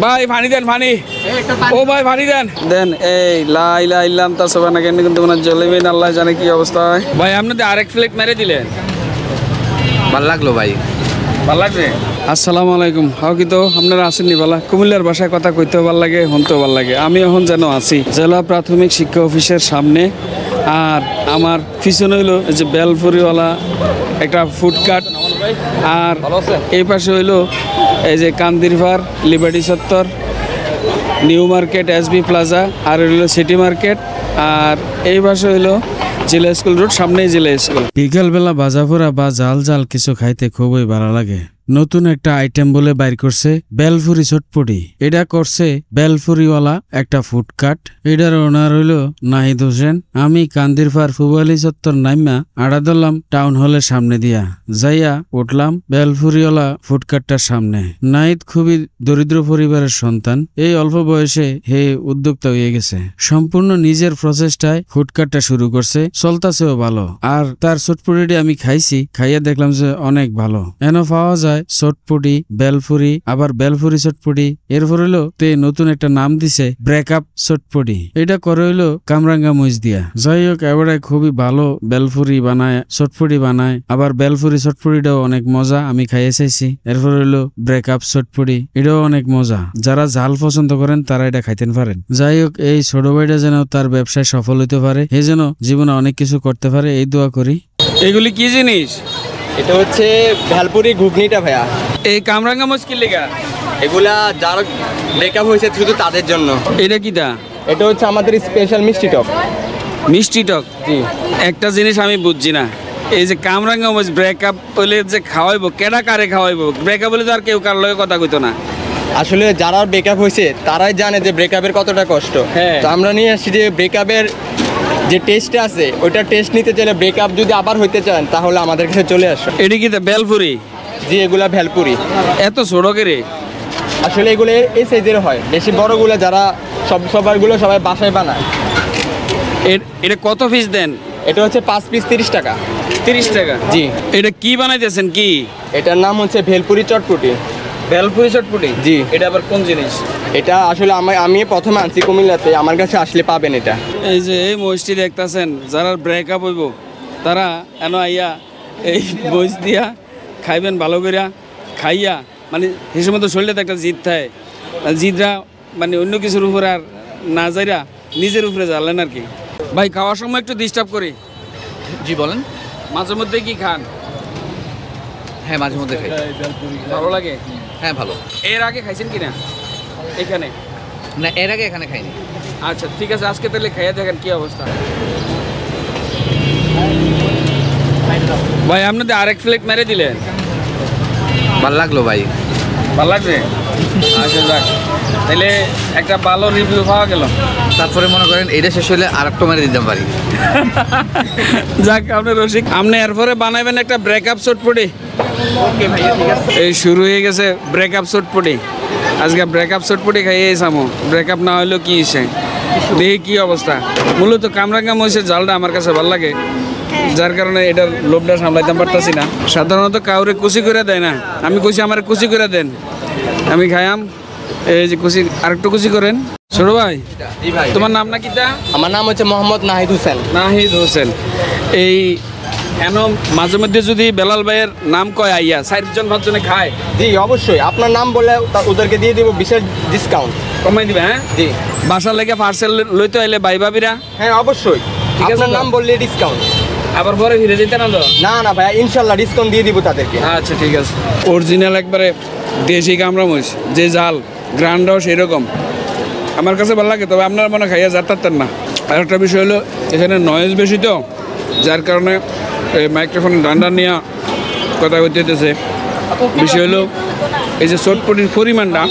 ভাই পানি দেন পানি। ও ভাই পানি দেন দেন। এই লা ইলাহা ইল্লা আনতা সুবহানাকা ইন্নী কুনতু মিনাজ জালিমিন। আল্লাহ জানে কি অবস্থা হয়। ভাই আপনি তো আরেক প্লেট মেরে দিলেন, ভাল লাগলো ভাই। ভাল লাগছে। আসসালামু আলাইকুম। হাও কি তো আপনারা আসেননি বালা? কুমিল্লার ভাষায় কথা কইতেও ভাল লাগে, শুনতেও ভাল লাগে। আমি এখন যেন আছি জেলা প্রাথমিক শিক্ষা অফিসের সামনে, আর আমার পিছনে হইলো যে বেলপুরিওয়ালা একটা ফুডকার্ট, আর এই পাশে হইলো এই যে কান্দিরপাড় লিবার্টি চত্বর, নিউ মার্কেট, এসবি প্লাজা, আর হইলো সিটি মার্কেট, আর এই পাশে হইলো জেলা স্কুল রোড, সামনেই জেলা স্কুল। বিকালবেলা ভাজাপোড়া বা জাল জাল কিছু খাইতে খুবই ভালো লাগে। নতুন একটা আইটেম বলে বাইর করছে বেলপুরি চটপটি। এটা করছে বেলপুরিওয়ালা একটা ফুডকার্ট। এটার ওনার হইল নাহিদ হোসেন। আমি কান্দিরপাড় ফুবালি চত্বর নাইমা আড়া ধরলাম টাউন হলের সামনে দিয়া, যাইয়া উঠলাম বেলপুরিওয়ালা ফুডকার্টটার সামনে। নাহিদ খুবই দরিদ্র পরিবারের সন্তান। এই অল্প বয়সে হে উদ্যোক্তা হয়ে গেছে। সম্পূর্ণ নিজের প্রচেষ্টায় ফুডকার্টটা শুরু করছে, চলতাছেও ভালো। আর তার চটপটিটি আমি খাইছি, খাইয়া দেখলাম যে অনেক ভালো। এন পাওয়া যায় চটপটি, বেলপুরি, আবার বেলপুরি চটপটি। এরপর হইলো তে নতুন একটা নাম দিছে ব্রেকআপ চটপটি। এটা করে হইলো কামরাঙ্গা মরিচ দিয়া। যাই হোক, এবারে খুবই ভালো বেলপুরি বানায়, চটপটি বানায়। আবার বেলপুরি চটপটিটাও অনেক মজা, আমি খাইয়ে চাইছি। এরপর হইলো ব্রেকআপ চটপটি, এটাও অনেক মজা। যারা ঝাল পছন্দ করেন তারা এটা খাইতে পারেন। যাই হোক, এই ছোট ভাইটা যেন তার ব্যবসায় সফল হইতে পারে, এই যেন জীবনে অনেক কিছু করতে পারে, এই দোয়া করি। এগুলি কি জিনিস? এটা হচ্ছে ভেলপুরি ঘুগনিটা ভাইয়া। এই কামরাঙ্গা মুশকিল লেগা এগুলা যারা ব্রেকআপ হয়েছে শুধু তাদের জন্য। এটা কিটা? এটা হচ্ছে আমাদের স্পেশাল মিষ্টি টক। মিষ্টি টক? জি। একটা জিনিস আমি বুঝছি না, এই যে কামরাঙ্গা মুশ ব্রেকআপ হলে যে খাওয়াইবো, কেডা কারে খাওয়াইবো? ব্রেকআপ হলে তো আর কেউ কার লগে কথা কইতো না। আসলে যারা ব্রেকআপ হয়েছে তারাই জানে যে ব্রেকআপের কতটা কষ্ট। হ্যাঁ। তো আমরা নিয়ে আসছি যে ব্রেকআপের যে টেস্টটা আছে ওইটা টেস্ট নিতে চাইলে, ব্রেকআপ যদি আবার হইতে চান তাহলে আমাদের কাছে চলে আসো। এটি কি বেলপুরি? জি, এগুলা ভেলপুরি। এত ছোট করে? আসলে এগুলো এই সাইজের হয়, বেশি বড়গুলো যারা সবারগুলো সবাই বাসায় বানায়। এটা কত পিস দেন? এটা হচ্ছে 5 পিস 30 টাকা। 30 টাকা? জি। এটা কি বানাইতেছেন? কি এটার নাম হচ্ছে ভেলপুরি চটপটি। বেলপুরি চটপটি? জি। এটা আবার কোন জিনিস? এটা আসলে আমি প্রথমে আনছি কুমিল্লাতে, আমার কাছে আসলে পাবেন এটা। এই যে এই মরিচটি দেখতেছেন, যারা ব্রেকআপ হইব তারা এন আইয়া এই মরিচ দিয়া খাইবেন ভালো করিয়া। খাইয়া মানে হিসেবে মতো শরীরে একটা জিদ থাকে, জিদরা মানে অন্য কিছুর উপরে আর না যাইরা নিজের উপরে জ্বালেন আর কি। ভাই খাওয়ার সময় একটু ডিস্টার্ব করি। জি বলেন। মাঝে মধ্যে কি খান? হ্যাঁ, মাঝে মধ্যে খাই। ভালো লাগে? হ্যাঁ, ভালো। এর আগে খাইছেন কিনা এখানে? না, এর আগে এখানে খাইনি। আচ্ছা ঠিক আছে, আজকে তাহলে খাইয়া দেখেন কি অবস্থা। ভাই আপনি তো আরেক প্লেট মেরে দিলেন, ভাল লাগলো ভাই। ভালো লাগছে? আচ্ছা যাক, তাহলে একটা ভালো রিভিউ পাওয়া গেল। তারপরে মনে করেন এটা শেষ হলে আর একটা মেরে দিতে পারি। যাক, আপনি রসিক। আপনি এরপরে বানাইবেন একটা ব্রেকআপ চটপটি। ওকে ভাইয়া, ঠিক আছে। এই শুরু হয়ে গেছে ব্রেকআপ চটপটি। আজকে ব্রেকআপ চটপটি খাইয়ে সামো। ব্রেকআপ না হইলেও কি হয়েছে দেখি কি অবস্থা। মূলত কামরাঙ্গা মরিচের জালটা আমার কাছে ভালো লাগে, যার কারণে এটার লোভটা সামলাইতে পারতাছি না। সাধারণত কাউরে কুচি করে দেয় না, আমি কুচি আমার কুচি করে দেন, আমি খাইয়াম। এই যে কুচি, আরেকটু কুচি করেন। ছোট ভাই, জি ভাই। তোমার নাম না কিটা? আমার নাম হচ্ছে মোহাম্মদ নাহিদ হোসেন। নাহিদ হোসেন। এই এন মাঝে মধ্যে যদি বেলাল ভাইয়ের নাম কয় আইয়া 4-5 জনে খায়। জি অবশ্যই, আপনার নাম বলে ওদেরকে দিয়ে দিব বিশেষ ডিসকাউন্ট। কমাই দিবে? হ্যাঁ জি। বাসার লেগে পার্সেল লইতে আইলে ভাই ভাবিরা? হ্যাঁ অবশ্যই, ঠিক আছে। আপনার নাম বললে ডিসকাউন্ট। আবার পরে ফিরে যেতে না তো? না না ভাইয়া, ইনশাল্লাহ ডিসকাউন্ট দিয়ে দিব তাদেরকে। আচ্ছা ঠিক আছে। অরিজিনাল একবারে দেশি কামরা মরিচ, যে জাল গ্রান্ডও সেরকম আমার কাছে ভালো লাগে। তবে আপনার মনে খাইয়া যাতারতেন না। আর একটা বিষয় হলো এখানে নয়েজ বেশি, তো যার কারণে এই মাইক্রোফোন ডান্ডা নিয়ে কথা বলতেছে। বিষয় হলো এই যে চটপটির পরিমাণটা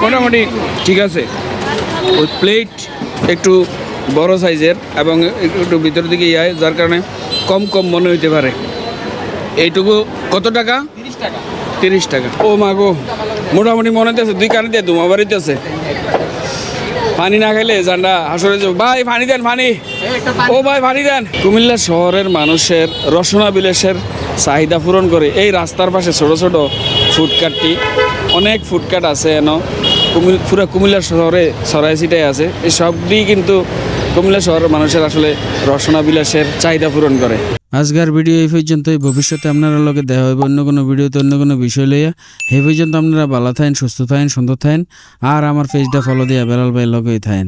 মোটামুটি ঠিক আছে। ওই প্লেট একটু বড় সাইজের এবং একটু ভিতরের দিকে ইয়ে, যার কারণে কম কম মনে হইতে পারে। এইটুকু কত টাকা? 30 টাকা। 30 টাকা। ও মা গো, মোটামুটি মনে হইতেছে 2 কানে দিয়ে দুমা বাড়িতেছে। পানি না খেলে জান্ডা হাসরে যাবো। ভাই পানি দেন পানি। ও ভাই পানি দেন। কুমিল্লা শহরের মানুষের রসনা বিলাসের চাহিদা পূরণ করে এই রাস্তার পাশে ছোট ছোট ফুডকার্টটি। অনেক ফুডকার্ট আছে এন, পুরো কুমিল্লা শহরে ছড়াই ছিটাই আছে। এই সবই কিন্তু কুমিল্লা শহরের মানুষের আসলে রসনা বিলাসের চাহিদা পূরণ করে। আজকের ভিডিও এই পর্যন্তই। ভবিষ্যতে আপনারা লগে দেখা হবে অন্য কোনো ভিডিওতে অন্য কোনো বিষয় লইয়া। এই পর্যন্ত আপনারা ভালো থাকেন, সুস্থ থাকেন, সুন্দর থাকেন, আর আমার পেজটা ফলো দিয়া বেলাল ভাই লগেই থাকেন।